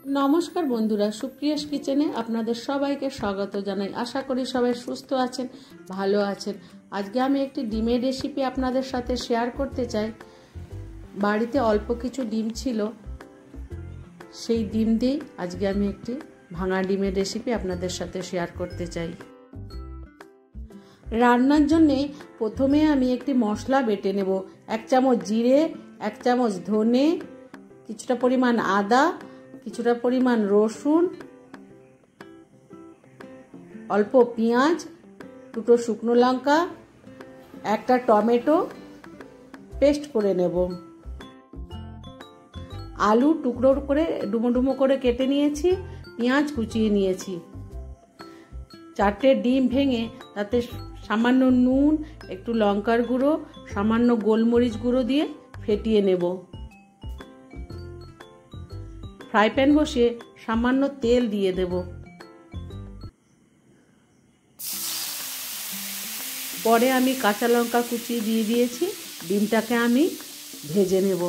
নমস্কার বন্ধুরা, সুপ্রিয়াস কিচেনে আপনাদের সবাইকে স্বাগত জানাই। আশা করি সবাই সুস্থ আছেন, ভালো আছেন। আজকে আমি একটি ডিমের রেসিপি আপনাদের সাথে শেয়ার করতে চাই। বাড়িতে অল্প কিছু ডিম ছিল, সেই ডিম দিয়েই আজকে আমি একটি ভাঙা ডিমের রেসিপি আপনাদের সাথে শেয়ার করতে চাই। রান্নার জন্যে প্রথমে আমি একটি মশলা বেটে নেব। 1 চামচ জিরে, 1 চামচ ধনে, কিছুটা পরিমাণ আদা, কিছুটা পরিমাণ রসুন, অল্প পেঁয়াজ, 2টো শুকনো লঙ্কা, একটা টমেটো পেস্ট করে নেব। আলু টুকরো করে ডুমো ডুমো করে কেটে নিয়েছি, পেঁয়াজ কুচিয়ে নিয়েছি। 4টে ডিম ভেঙে তাতে সামান্য নুন, একটু লঙ্কার গুঁড়ো, সামান্য গোলমরিচ গুঁড়ো দিয়ে ফেটিয়ে নেব। ফ্রাই প্যান বসিয়ে সামান্য তেল দিয়ে দেব। পরে আমি কাঁচা লঙ্কা কুচি দিয়ে দিয়েছি। ডিমটাকে আমি ভেজে নেব।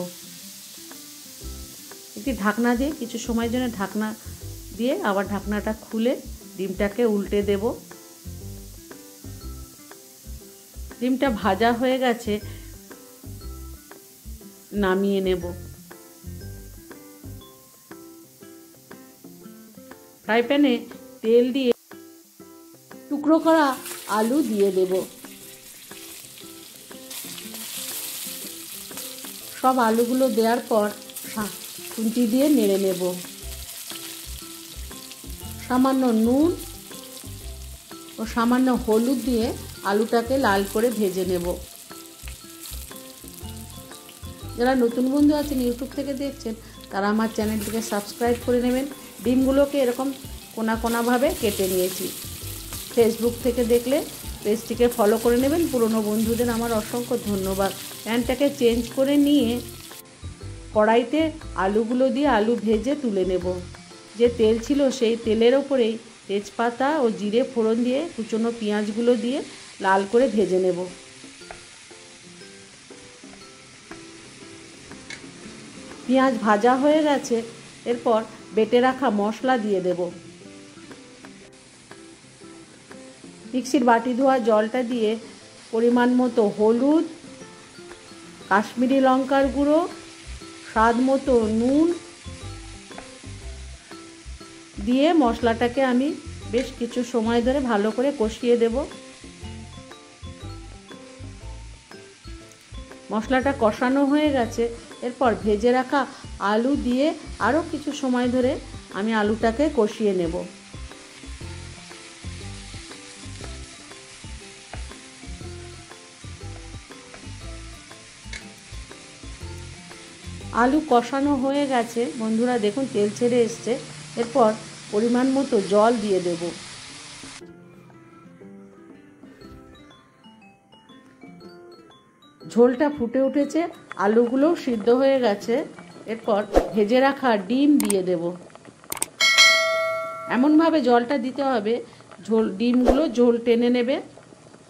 একটি ঢাকনা দিয়ে কিছু সময়ের জন্য ঢাকনা দিয়ে আবার ঢাকনাটা খুলে ডিমটাকে উল্টে দেব। ডিমটা ভাজা হয়ে গেছে, নামিয়ে নেব। ফ্রাই প্যানে তেল দিয়ে টুকরো করা আলু দিয়ে দেব। সব আলুগুলো দেওয়ার পর খুন্তি দিয়ে নেড়ে নেব। সামান্য নুন ও সামান্য হলুদ দিয়ে আলুটাকে লাল করে ভেজে নেব। যারা নতুন বন্ধু আছেন ইউটিউব থেকে দেখছেন তারা আমার চ্যানেলটিকে সাবস্ক্রাইব করে নেবেন। ডিমগুলোকে এরকম কোনা কোনাভাবে কেটে নিয়েছি। ফেসবুক থেকে দেখলে পেজটিকে ফলো করে নেবেন। পুরনো বন্ধুদের আমার অসংখ্য ধন্যবাদ। প্যানটাকে চেঞ্জ করে নিয়ে কড়াইতে আলুগুলো দিয়ে আলু ভেজে তুলে নেব। যে তেল ছিল সেই তেলের ওপরেই তেজপাতা ও জিরে ফোড়ন দিয়ে কুচনো পেঁয়াজগুলো দিয়ে লাল করে ভেজে নেব। পেঁয়াজ ভাজা হয়ে গেছে, এরপর বেটে রাখা মশলা দিয়ে দেব। মিক্সির বাটি ধোয়া জলটা দিয়ে পরিমাণ মতো হলুদ, কাশ্মীরি লঙ্কার গুঁড়ো, স্বাদ মতো নুন দিয়ে মশলাটাকে আমি বেশ কিছু সময় ধরে ভালো করে কষিয়ে দেব। মশলাটা কষানো হয়ে গেছে, এরপর ভেজে রাখা আলু দিয়ে আরও কিছু সময় ধরে আমি আলুটাকে কষিয়ে নেব। আলু কষানো হয়ে গেছে বন্ধুরা, দেখুন তেল ছেড়ে এসছে। এরপর পরিমাণ মতো জল দিয়ে দেব। ঝোলটা ফুটে উঠেছে, আলুগুলোও সিদ্ধ হয়ে গেছে। এরপর ভেজে রাখা ডিম দিয়ে দেব। এমনভাবে জলটা দিতে হবে ডিমগুলো ঝোল টেনে নেবে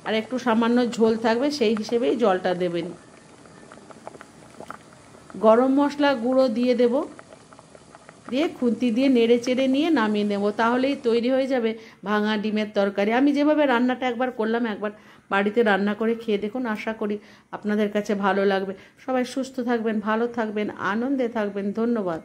আর একটু সামান্য ঝোল থাকবে, সেই হিসেবেই জলটা দেবেন। গরম মশলা গুঁড়ো দিয়ে দেব, দিয়ে খুন্তি দিয়ে নেড়ে চেড়ে নিয়ে নামিয়ে নেব। তাহলেই তৈরি হয়ে যাবে ভাঙা ডিমের তরকারি। আমি যেভাবে রান্নাটা একবার করলাম, একবার বাড়িতে রান্না করে খেয়ে দেখুন। আশা করি আপনাদের কাছে ভালো লাগবে। সবাই সুস্থ থাকবেন, ভালো থাকবেন, আনন্দে থাকবেন। ধন্যবাদ।